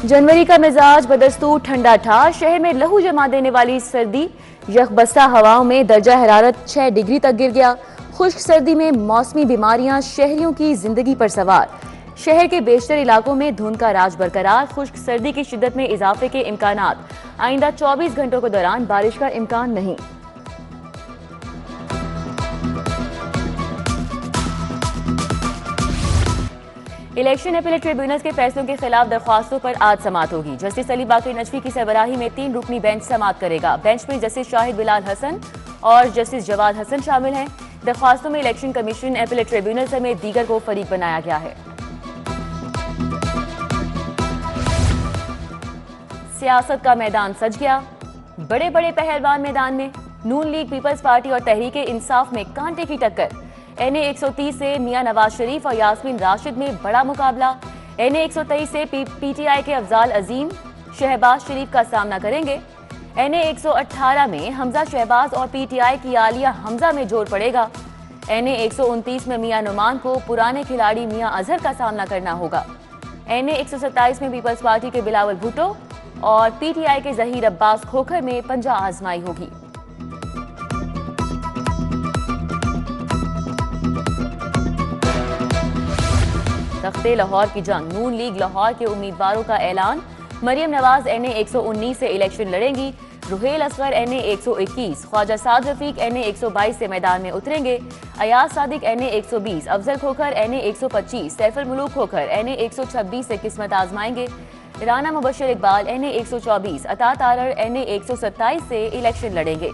जनवरी का मिजाज बदस्तूर ठंडा था। शहर में लहू जमा देने वाली सर्दी, यकबस्ता हवाओं में दर्जा हरारत 6 डिग्री तक गिर गया। खुश्क सर्दी में मौसमी बीमारियां शहरियों की जिंदगी पर सवार। शहर के बेशतर इलाकों में धुंध का राज बरकरार। खुश्क सर्दी की शिद्दत में इजाफे के इम्कानात। आइंदा 24 घंटों के दौरान बारिश का इम्कान नहीं। इलेक्शन अपीलेट ट्रिब्यूनल्स के फैसलों के खिलाफ दरख्वास्तों पर आज समाअत होगी। जस्टिस अली बाकर नजफी की सरबराही में 3 रुकनी बेंच समाअत करेगा। बेंच में जस्टिस शाहिद बिलाल हसन और जस्टिस जवाद हसन शामिल हैं। दरख्वास्तों में इलेक्शन कमीशन, अपीलेट ट्रिब्यूनल समेत दीगर को फरीक बनाया गया है। सियासत का मैदान सज गया। बड़े बड़े पहलवान मैदान में। नून लीग, पीपल्स पार्टी और तहरीक इंसाफ में कांटे की टक्कर। NA 130 से मियां नवाज शरीफ और यास्मीन राशिद में बड़ा मुकाबला। NA 123 से PTI के अफजाल अजीम शहबाज शरीफ का सामना करेंगे। NA 118 में हमजा शहबाज और PTI की आलिया हमजा में जोर पड़ेगा। NA 129 में मियां नुमान को पुराने खिलाड़ी मियां अजहर का सामना करना होगा। NA 127 में पीपल्स पार्टी के बिलावल भुट्टो और PTI के जहीर अब्बास खोखर में पंजा आजमाई होगी। तख्ते लाहौर की जंग। नून लीग लाहौर के उम्मीदवारों का ऐलान। मरियम नवाज NA 119 से इलेक्शन लड़ेंगी। रुहेल असगर NA 121, ख्वाजा साद रफीक NA 122 से मैदान में उतरेंगे। Ayaz Sadiq NA 120, Afzal Khokhar NA 125, Saiful Muluk Khokhar NA 126 से किस्मत आजमाएंगे। राना मुबशर इकबाल NA 124, अता तारर NA 127 से इलेक्शन लड़ेंगे।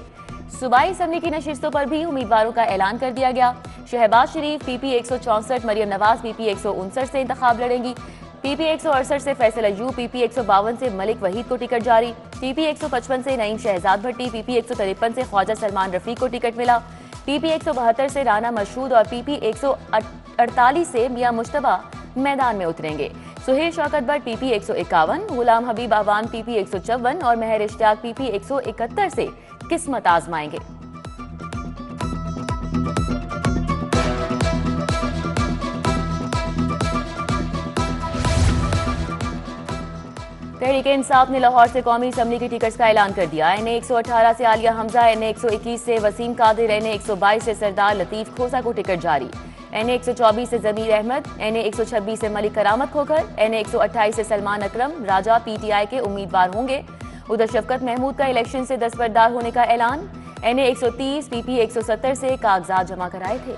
सूबाई असम्बली की नशिस्तों पर भी उम्मीदवारों का ऐलान कर दिया गया। शहबाज शरीफ PP 164, मरियम नवाज PP 159 से इंतखाब लड़ेंगी। PP 168 से फैसल अयूब, PP 152 से मलिक वहीद को टिकट जारी। PP 155 से नईम शहजाद भट्टी, PP 153 से ख्वाजा सलमान रफीक को टिकट मिला। PP 172 से राना मशहूद और PP 148 से मियां मुश्तबा मैदान में उतरेंगे। सुहेल शौकत भट्ट PP 151, गुलाम हबीब आवान PP 154 और महर इश्तियाक PP 171 से किस्मत आजमाएंगे। तहरीक इंसाफ ने लाहौर से कौमी असम्बली की टिकट्स का ऐलान कर दिया। NA 118 से आलिया हमजा, NA 121 से वसीम कादिर, NA 122 से सरदार लतीफ खोसा को टिकट जारी। NA 124 से जमीर अहमद, NA 126 से मलिक करामत खोखर, NA 128 से सलमान अकरम राजा PTI के उम्मीदवार होंगे। उधर शफकत महमूद का इलेक्शन से दस्तबरदार होने का ऐलान। NA 130, PP 170 से कागजात जमा कराए थे।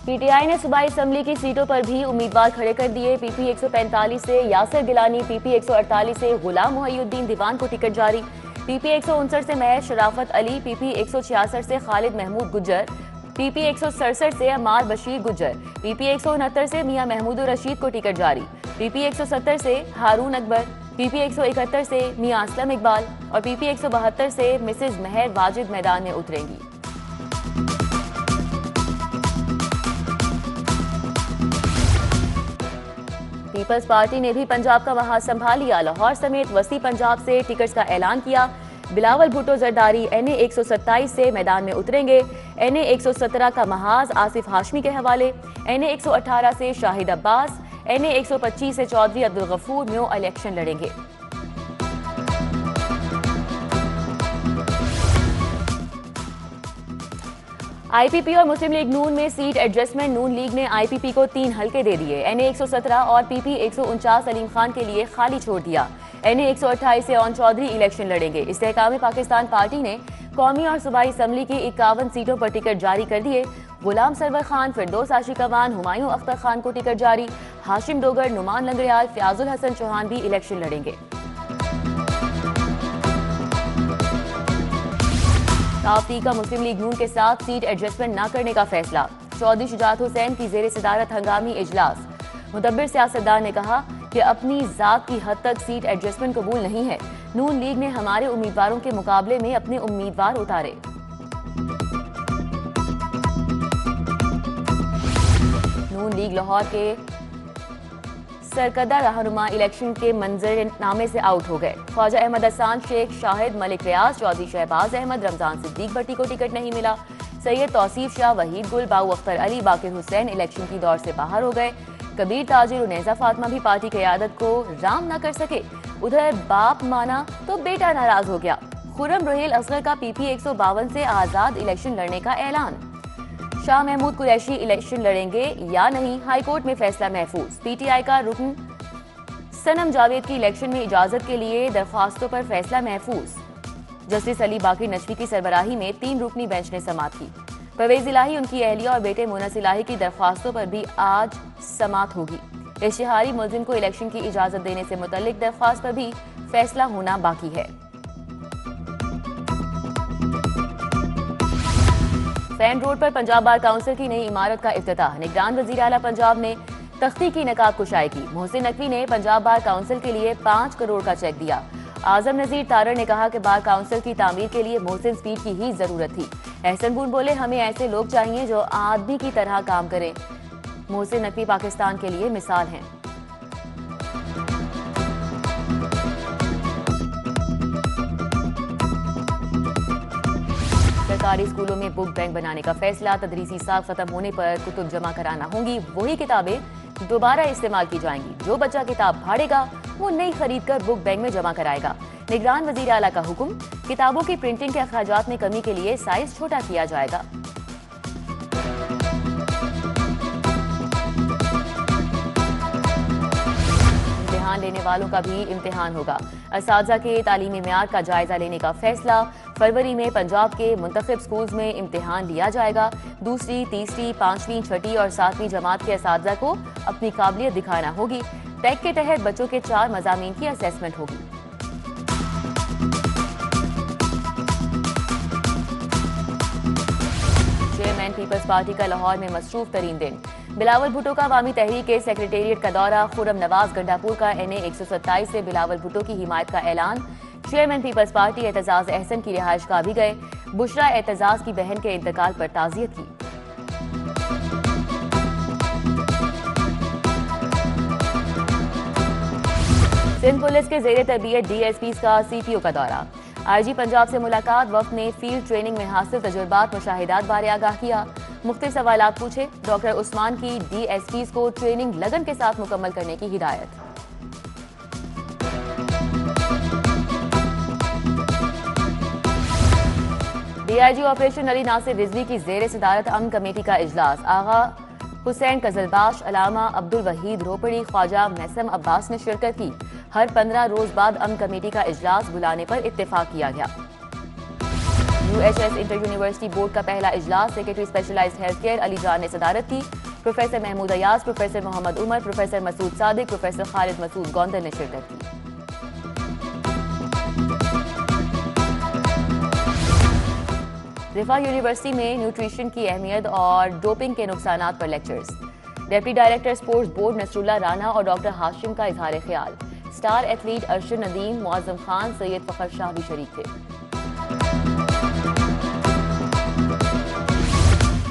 PTI ने सूबाई असम्बली की सीटों पर भी उम्मीदवार खड़े कर दिए। PP 145 से यासिर गिलानी, PP 148 से गुलाम मुहय्युद्दीन दीवान को टिकट जारी। PP 159 से महज शराफत अली, PP 166 से खालिद महमूद गुज्जर, PP 167 से अमार बशीर गुज्जर, PP 169 से मियां महमूद रशीद को टिकट जारी। PP 170 से हारून अकबर, PP 171 से मियां असलम इकबाल और PP 172 से मिसेज महर वाजिद मैदान में उतरेंगी। पीपल्स पार्टी ने भी पंजाब का महाज संभाल लिया। लाहौर समेत वसी पंजाब से टिकट्स का ऐलान किया। बिलावल भुट्टो जरदारी NA 127 से मैदान में उतरेंगे। NA 117 का महाज आसिफ हाशमी के हवाले। NA 118 से शाहिद अब्बास, NA 125 से चौधरी अब्दुल गफूर म्यो इलेक्शन लड़ेंगे। IPP और मुस्लिम लीग नून में सीट एडजस्टमेंट। नून लीग ने IPP को 3 हल्के दे दिए। NA 117 और PP 149 अलीम खान के लिए खाली छोड़ दिया। NA 128 से ओन चौधरी इलेक्शन लड़ेंगे। इस्तेहकाम पाकिस्तान पार्टी ने कौमी और सूबाई असम्बली की 51 सीटों पर टिकट जारी कर दिए। गुलाम सरवर खान, फिरदौस आशिक अवान, हुमायूं अख्तर खान को टिकट जारी। हाशिम डोगर, नुमान लंगड़ियाल, फयाजुल हसन चौहान भी इलेक्शन लड़ेंगे। ताफ़ी का मुस्लिम लीग नून के साथ सीट एडजस्टमेंट न करने का फैसला। चौधरी शुजात हुसैन की जेर सदारत हंगामी इजलास। मुदब्बिर सियासतदान ने कहा कि अपनी जात की हद तक सीट एडजस्टमेंट कबूल नहीं है। नून लीग ने हमारे उम्मीदवारों के मुकाबले में अपने उम्मीदवार उतारे। नून लीग लाहौर के सरकर्दा रहनुमा इलेक्शन के मंजरनामे से आउट हो गए। ख्वाजा अहमद हसन, शेख शाहिद, मलिक रियाज, चौधरी शहबाज अहमद, रमजान सिद्दीक भट्टी को टिकट नहीं मिला। सैयद तौसीफ शाह, वहीद गुल, बाऊ अख्तर अली, बाकिर हुसैन इलेक्शन की दौड़ से बाहर हो गए। कबीर ताजिर उनैजा फातिमा भी पार्टी क़यादत को राम न कर सके। उधर बाप माना तो बेटा नाराज हो गया। खुर्रम रुहेल असगर का PP 152 से आजाद इलेक्शन लड़ने का ऐलान। शाह महमूद कुरैशी इलेक्शन लड़ेंगे या नहीं, हाईकोर्ट में फैसला महफूज। PTI का रुकन सनम जावेद की इलेक्शन में इजाजत के लिए दरख्वास्तों पर फैसला महफूज। जस्टिस अली बाकी नजवी की सरबराही में 3 रुकनी बेंच ने समाअत की। परवेज इलाही, उनकी अहलिया और बेटे मुनस इलाही की दरख्वास्तों पर भी आज समाअत होगी। इश्तिहारी मुल्जिम को इलेक्शन की इजाजत देने से मुतल्लिक दरख्वास्त पर भी फैसला होना बाकी है। फैन रोड पर पंजाब बार काउंसिल की नई इमारत का इफ्तिताह। निगरान वजीर आला पंजाब ने तख्ती की नकाब कुशाई की। मोहसिन नकवी ने पंजाब बार काउंसिल के लिए 5 करोड़ का चेक दिया। आजम नजीर तारड़ ने कहा कि बार काउंसिल की तामीर के लिए मोहसिन स्पीड की ही जरूरत थी। एहसन बून बोले, हमें ऐसे लोग चाहिए जो आदमी की तरह काम करें। मोहसिन नकवी पाकिस्तान के लिए मिसाल हैं। सरकारी स्कूलों में बुक बैंक बनाने का फैसला। तदरीसी साल खत्म होने पर कुतुब जमा कराना होंगी। वही किताबें दोबारा इस्तेमाल की जाएंगी। जो बच्चा किताब फाड़ेगा वो नई खरीद कर बुक बैंक में जमा कराएगा। निगरान वजीर आला का हुक्म, किताबों की प्रिंटिंग के अखराजात में कमी के लिए साइज छोटा किया जाएगा। इम्तिहान लेने वालों का भी इम्तिहान होगा। असातिज़ा के तालीमी मेयार का जायजा लेने का फैसला। फरवरी में पंजाब के मुंतखब स्कूल्स में इम्तिहान लिया जाएगा। दूसरी, तीसरी, 5वीं, 6ठी और 7वीं जमात के असातिज़ा को अपनी काबिलियत दिखाना होगी। टेक के तहत बच्चों के 4 मज़ामीन की असेसमेंट होगी। चेयरमैन पीपल्स पार्टी का लाहौर में मसरूफ तरीन दिन। बिलावल भुट्टो का अवामी तहरीक के सेक्रेटेरिएट का दौरा। खुर्रम नवाज गंडापुर का NA 127 से बिलावल भुट्टो की हिमायत का ऐलान। Chairman Peoples Party Aitzaz Ahsan की रिहाइश गाह भी गए। बुशरा एतजाज की बहन के इंतकाल पर ताज़ियत की। सिंध पुलिस के जेर तरबियत DSPs का CPO का दौरा। IG पंजाब से मुलाकात। वफ्द ने फील्ड ट्रेनिंग में हासिल तजुर्बात मुशाहिदात बारे आगाह किया। मुख्तलिफ सवालात पूछे। डॉक्टर उस्मान की DSPs को ट्रेनिंग लगन के साथ मुकम्मल करने की हिदायत। DIG ऑपरेशन अली नासिर रिजवी की जेर सदारत अमन कमेटी का इजलास। आगा हुसैन कजलबाश, अलामा अब्दुल वहीद रोपड़ी, ख्वाजा मैसम अब्बास ने शिरकत की। हर 15 रोज बाद अमन कमेटी का इजलास बुलाने पर इत्तेफाक किया गया। UHS इंटर यूनिवर्सिटी बोर्ड का पहला इजलास। Secretary specialised health care Ali Jan ने सदारत की। Professor Mahmood Ayaz, professor Mohammad Umar, professor Masood Sadiq, professor Khalid Masood Gondal ने शिरकत की। रिफा यूनिवर्सिटी में न्यूट्रिशन की अहमियत और डोपिंग के नुकसानात पर lectures. Deputy director sports board Nasrullah Rana और डॉक्टर हाशिम का इजहार ख्याल। स्टार एथलीट अरशद नदीम, मुअज्जम खान, सैयद फखर शाह भी शरीक थे।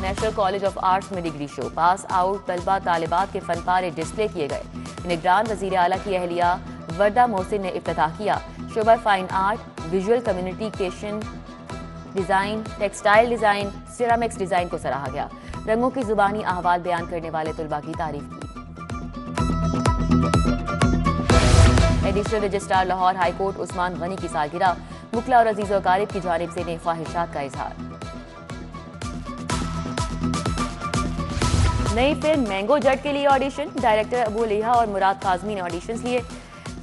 नेशनल कॉलेज ऑफ आर्ट्स में डिग्री शो। पास आउट तलबा तालिबात के फनपारे डिस्प्ले किए गए। निगरान वजीर आला की अहलिया वर्दा मोहसिन ने इफ्तिताह किया। शोबा fine art, visual communication design, textile design, ceramics design को सराहा गया। रंगों की जुबानी अहवाल बयान करने वाले तुलबा की तारीफ की। Additional registrar Lahore high court Usman Ghani की सालगिरह। मुखला और अजीज अकारिब की जानिब से नेक ख्वाहिशात का इजहार। नई फिल्म मैंगो जट के लिए ऑडिशन। डायरेक्टर अबू लिहा और मुराद काजमी ने ऑडिशंस लिए।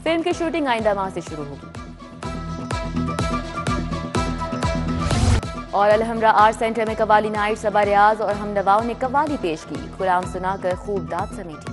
फिल्म की शूटिंग आइंदा माह से शुरू होगी। और अलहमरा आर्ट सेंटर में कवाली नाइट। सबा रियाज और हमनवाओं ने कवाली पेश की। कुरान सुनाकर खूब दाद समेटी।